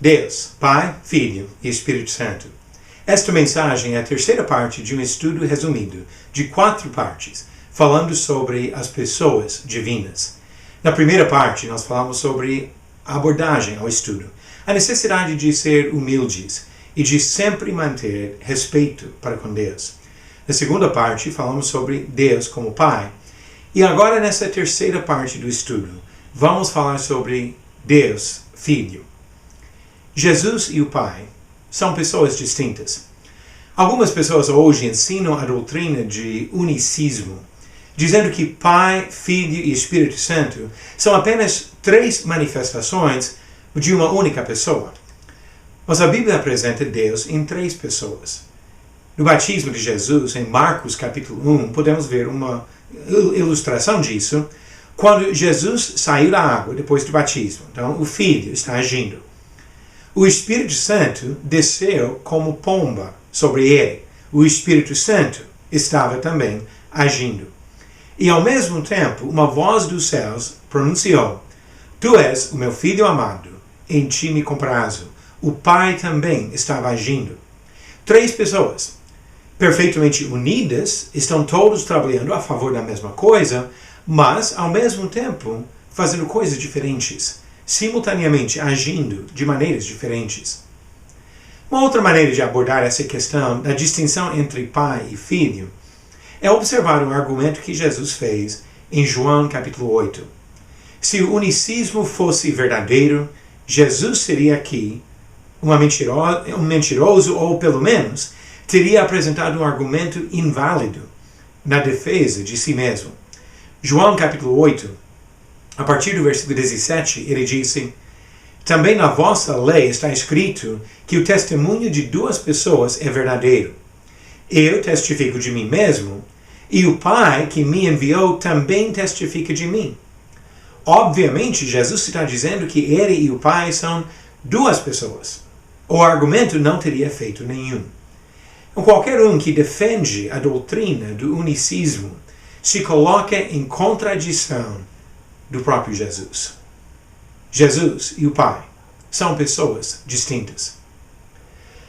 Deus, Pai, Filho e Espírito Santo. Esta mensagem é a terceira parte de um estudo resumido, de 4 partes, falando sobre as pessoas divinas. Na primeira parte, nós falamos sobre a abordagem ao estudo, a necessidade de ser humildes e de sempre manter respeito para com Deus. Na segunda parte, falamos sobre Deus como Pai. E agora, nessa terceira parte do estudo, vamos falar sobre Deus, Filho. Jesus e o Pai são pessoas distintas. Algumas pessoas hoje ensinam a doutrina de unicismo, dizendo que Pai, Filho e Espírito Santo são apenas 3 manifestações de uma única pessoa. Mas a Bíblia apresenta Deus em 3 pessoas. No batismo de Jesus, em Marcos capítulo 1, podemos ver uma ilustração disso, quando Jesus saiu da água depois do batismo. Então, o Filho está agindo. O Espírito Santo desceu como pomba sobre ele. O Espírito Santo estava também agindo. E ao mesmo tempo, uma voz dos céus pronunciou: Tu és o meu Filho amado, em ti me comprazo. O Pai também estava agindo. 3 pessoas, perfeitamente unidas, estão todos trabalhando a favor da mesma coisa, mas ao mesmo tempo fazendo coisas diferentes, simultaneamente agindo de maneiras diferentes. Uma outra maneira de abordar essa questão da distinção entre Pai e Filho é observar um argumento que Jesus fez em João capítulo 8. Se o unicismo fosse verdadeiro, Jesus seria aqui um mentiroso, ou pelo menos teria apresentado um argumento inválido na defesa de si mesmo. João capítulo 8, a partir do versículo 17, ele disse: Também na vossa lei está escrito que o testemunho de 2 pessoas é verdadeiro. Eu testifico de mim mesmo, e o Pai que me enviou também testifica de mim. Obviamente, Jesus está dizendo que ele e o Pai são 2 pessoas. O argumento não teria efeito nenhum. Qualquer um que defende a doutrina do unicismo se coloca em contradição do próprio Jesus. Jesus e o Pai são pessoas distintas.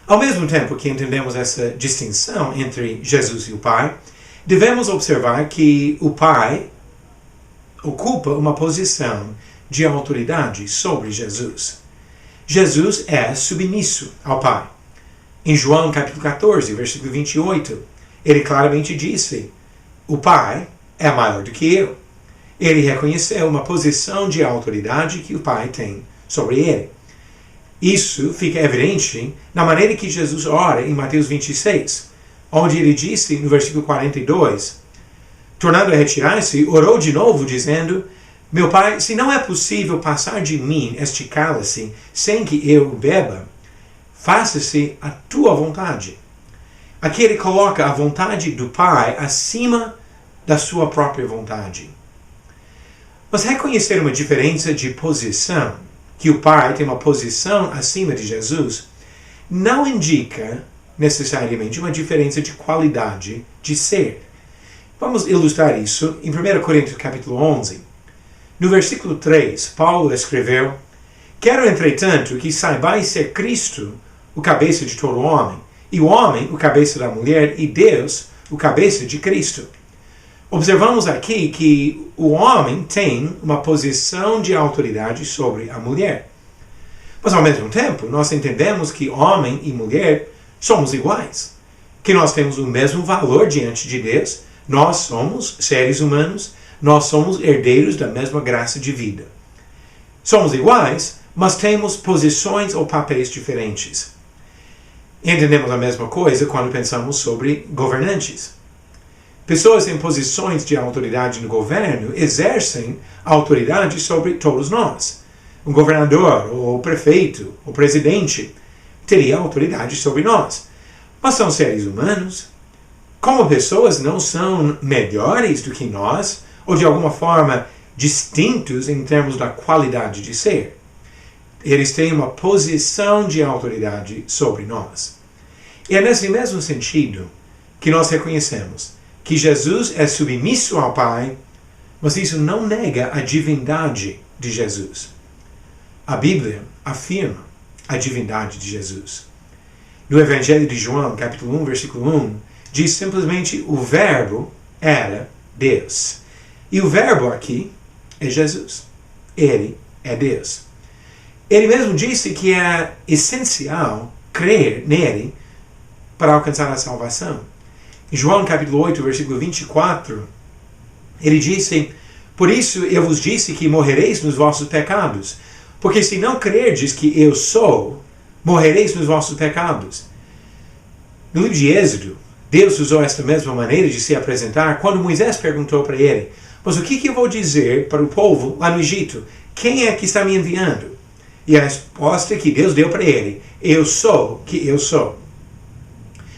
Ao mesmo tempo que entendemos essa distinção entre Jesus e o Pai, devemos observar que o Pai ocupa uma posição de autoridade sobre Jesus. Jesus é submisso ao Pai. Em João capítulo 14, versículo 28, ele claramente disse: O Pai é maior do que eu. Ele reconheceu uma posição de autoridade que o Pai tem sobre ele. Isso fica evidente na maneira que Jesus ora em Mateus 26, onde ele disse no versículo 42, tornando a retirar-se, orou de novo, dizendo: Meu Pai, se não é possível passar de mim este cálice sem que eu beba, faça-se a tua vontade. Aqui ele coloca a vontade do Pai acima da sua própria vontade. Mas reconhecer uma diferença de posição, que o Pai tem uma posição acima de Jesus, não indica necessariamente uma diferença de qualidade de ser. Vamos ilustrar isso em 1 Coríntios capítulo 11. No versículo 3, Paulo escreveu: Quero, entretanto, que saibais ser Cristo o cabeça de todo homem, e o homem o cabeça da mulher, e Deus o cabeça de Cristo. Observamos aqui que o homem tem uma posição de autoridade sobre a mulher. Mas, ao mesmo tempo, nós entendemos que homem e mulher somos iguais, que nós temos o mesmo valor diante de Deus, nós somos seres humanos, nós somos herdeiros da mesma graça de vida. Somos iguais, mas temos posições ou papéis diferentes. Entendemos a mesma coisa quando pensamos sobre governantes. Pessoas em posições de autoridade no governo exercem autoridade sobre todos nós. Um governador, ou prefeito, ou presidente teria autoridade sobre nós. Mas são seres humanos. Como pessoas, não são melhores do que nós, ou de alguma forma distintos em termos da qualidade de ser. Eles têm uma posição de autoridade sobre nós. E é nesse mesmo sentido que nós reconhecemos que Jesus é submisso ao Pai, mas isso não nega a divindade de Jesus. A Bíblia afirma a divindade de Jesus. No Evangelho de João, capítulo 1, versículo 1, diz simplesmente o verbo era Deus. E o verbo aqui é Jesus. Ele é Deus. Ele mesmo disse que é essencial crer nele para alcançar a salvação. Em João capítulo 8, versículo 24, ele disse: por isso eu vos disse que morrereis nos vossos pecados, porque se não crerdes que eu sou, morrereis nos vossos pecados. No livro de Êxodo, Deus usou esta mesma maneira de se apresentar quando Moisés perguntou para ele: mas o que eu vou dizer para o povo lá no Egito? Quem é que está me enviando? E a resposta que Deus deu para ele: eu sou que eu sou.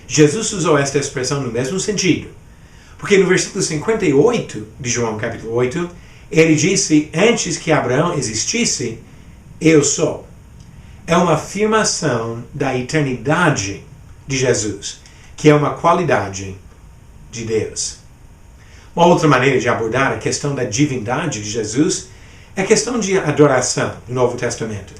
Jesus usou esta expressão no mesmo sentido, porque no versículo 58 de João capítulo 8, ele disse: antes que Abraão existisse, eu sou. É uma afirmação da eternidade de Jesus, que é uma qualidade de Deus. Uma outra maneira de abordar a questão da divindade de Jesus é a questão de adoração no Novo Testamento.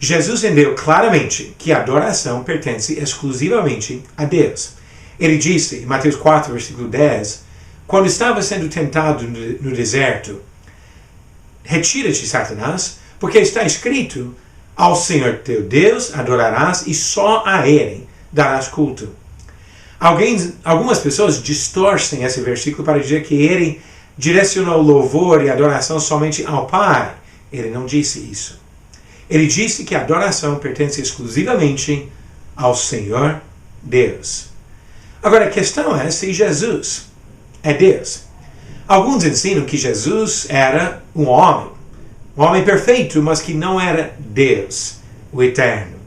Jesus entendeu claramente que a adoração pertence exclusivamente a Deus. Ele disse, em Mateus 4, versículo 10, quando estava sendo tentado no deserto: retira-te, Satanás, porque está escrito: ao Senhor teu Deus adorarás e só a Ele darás culto. Algumas pessoas distorcem esse versículo para dizer que ele direcionou louvor e adoração somente ao Pai. Ele não disse isso. Ele disse que a adoração pertence exclusivamente ao Senhor Deus. Agora a questão é se Jesus é Deus. Alguns ensinam que Jesus era um homem perfeito, mas que não era Deus, o Eterno.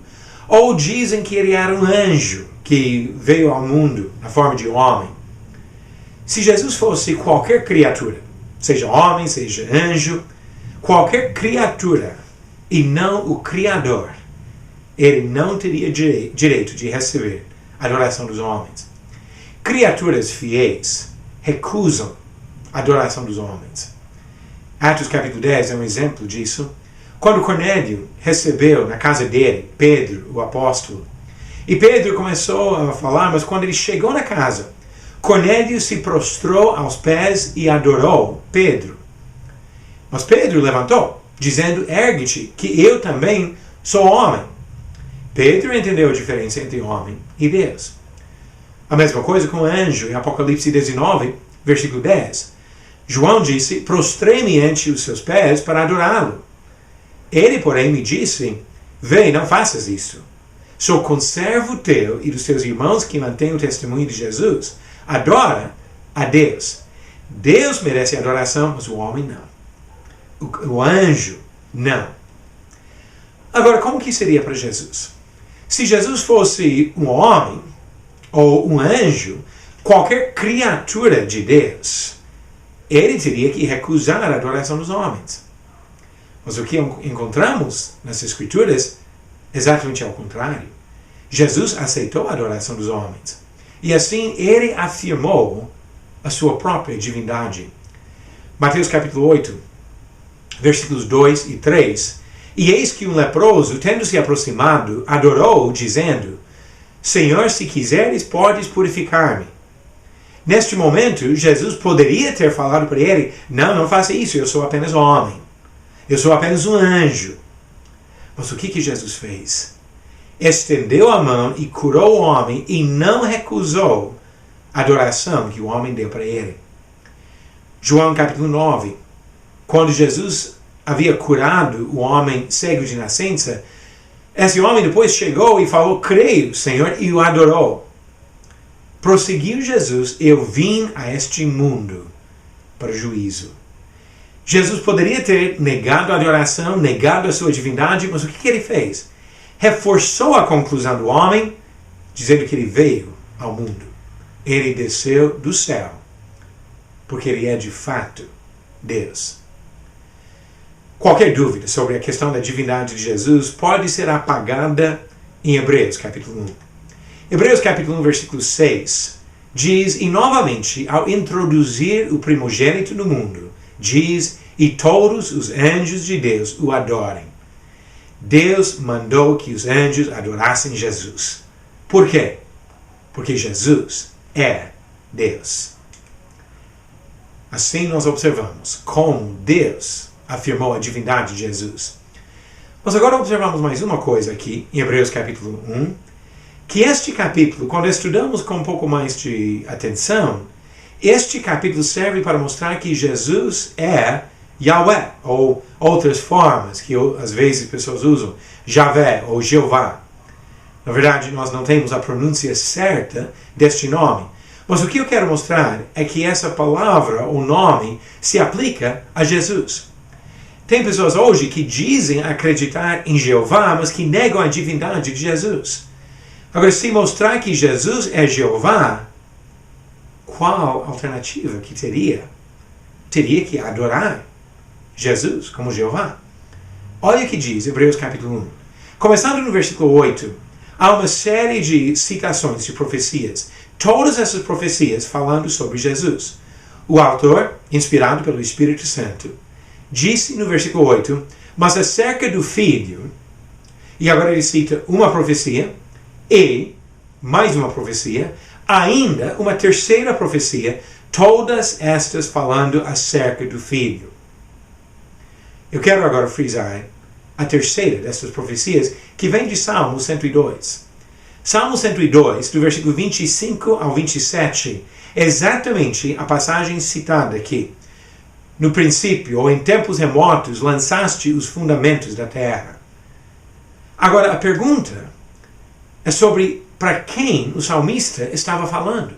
Ou dizem que ele era um anjo que veio ao mundo na forma de homem. Se Jesus fosse qualquer criatura, seja homem, seja anjo, qualquer criatura e não o Criador, ele não teria direito de receber a adoração dos homens. Criaturas fiéis recusam a adoração dos homens. Atos capítulo 10 é um exemplo disso. Quando Cornélio recebeu na casa dele Pedro, o apóstolo, e Pedro começou a falar, mas quando ele chegou na casa, Cornélio se prostrou aos pés e adorou Pedro. Mas Pedro levantou, dizendo: ergue-te, que eu também sou homem. Pedro entendeu a diferença entre homem e Deus. A mesma coisa com o anjo, em Apocalipse 19, versículo 10. João disse: prostrei-me ante os seus pés para adorá-lo. Ele, porém, me disse: vem, não faças isso. Sou conservo teu e dos teus irmãos que mantêm o testemunho de Jesus. Adora a Deus. Deus merece adoração, mas o homem não. O anjo não. Agora, como que seria para Jesus? Se Jesus fosse um homem ou um anjo, qualquer criatura de Deus, ele teria que recusar a adoração dos homens. Mas o que encontramos nas Escrituras é exatamente ao contrário. Jesus aceitou a adoração dos homens. E assim ele afirmou a sua própria divindade. Mateus capítulo 8, versículos 2 e 3. E eis que um leproso, tendo se aproximado, adorou, dizendo: Senhor, se quiseres, podes purificar-me. Neste momento, Jesus poderia ter falado para ele: não faça isso, eu sou apenas homem. Eu sou apenas um anjo. Mas o que Jesus fez? Estendeu a mão e curou o homem e não recusou a adoração que o homem deu para ele. João capítulo 9. Quando Jesus havia curado o homem cego de nascença, esse homem depois chegou e falou: creio, Senhor, e o adorou. Prosseguiu Jesus: eu vim a este mundo para o juízo. Jesus poderia ter negado a adoração, negado a sua divindade, mas o que ele fez? Reforçou a conclusão do homem, dizendo que ele veio ao mundo. Ele desceu do céu, porque ele é de fato Deus. Qualquer dúvida sobre a questão da divindade de Jesus pode ser apagada em Hebreus capítulo 1. Hebreus capítulo 1, versículo 6, diz: e novamente, ao introduzir o primogênito no mundo, diz: e todos os anjos de Deus o adorem. Deus mandou que os anjos adorassem Jesus. Por quê? Porque Jesus é Deus. Assim nós observamos como Deus afirmou a divindade de Jesus. Mas agora observamos mais uma coisa aqui, em Hebreus capítulo 1, que este capítulo, quando estudamos com um pouco mais de atenção, este capítulo serve para mostrar que Jesus é Yahweh, ou outras formas que às vezes pessoas usam, Javé ou Jeová. Na verdade, nós não temos a pronúncia certa deste nome. Mas o que eu quero mostrar é que essa palavra, ou nome, se aplica a Jesus. Tem pessoas hoje que dizem acreditar em Jeová, mas que negam a divindade de Jesus. Agora, se mostrar que Jesus é Jeová, qual alternativa que teria? Teria que adorar Jesus como Jeová. Olha o que diz Hebreus capítulo 1. Começando no versículo 8, há uma série de citações de profecias. Todas essas profecias falando sobre Jesus. O autor, inspirado pelo Espírito Santo, disse no versículo 8, mas acerca do Filho, e agora ele cita uma profecia, e mais uma profecia, ainda uma terceira profecia, todas estas falando acerca do Filho. Eu quero agora frisar a terceira dessas profecias, que vem de Salmo 102. Salmo 102, do versículo 25 ao 27, é exatamente a passagem citada aqui. No princípio, ou em tempos remotos, lançaste os fundamentos da terra. Agora, a pergunta é sobre para quem o salmista estava falando.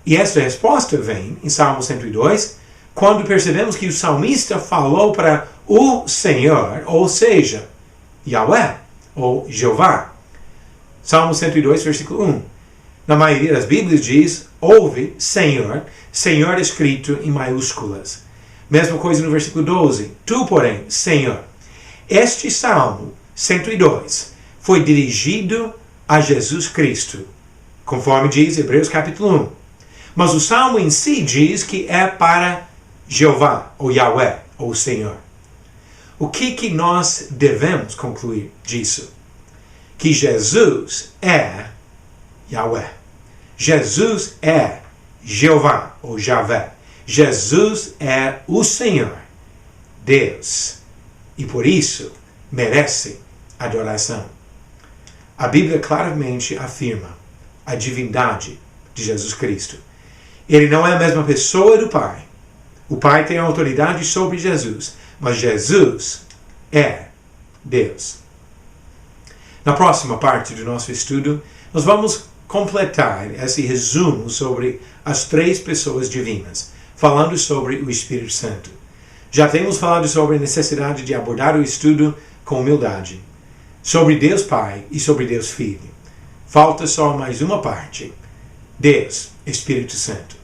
E essa resposta vem em Salmo 102, quando percebemos que o salmista falou para o Senhor, ou seja, Yahweh, ou Jeová. Salmo 102, versículo 1. Na maioria das Bíblias diz, ouve Senhor, Senhor escrito em maiúsculas. Mesma coisa no versículo 12. Tu, porém, Senhor. Este Salmo 102 foi dirigido a Jesus Cristo, conforme diz Hebreus capítulo 1. Mas o Salmo em si diz que é para Jeová, ou Yahweh, ou Senhor. O que nós devemos concluir disso? Que Jesus é Yahweh. Jesus é Jeová, ou Javé. Jesus é o Senhor, Deus. E por isso merece adoração. A Bíblia claramente afirma a divindade de Jesus Cristo. Ele não é a mesma pessoa do Pai. O Pai tem autoridade sobre Jesus, mas Jesus é Deus. Na próxima parte do nosso estudo, nós vamos completar esse resumo sobre as três pessoas divinas, falando sobre o Espírito Santo. Já temos falado sobre a necessidade de abordar o estudo com humildade, sobre Deus Pai e sobre Deus Filho. Falta só mais uma parte: Deus, Espírito Santo.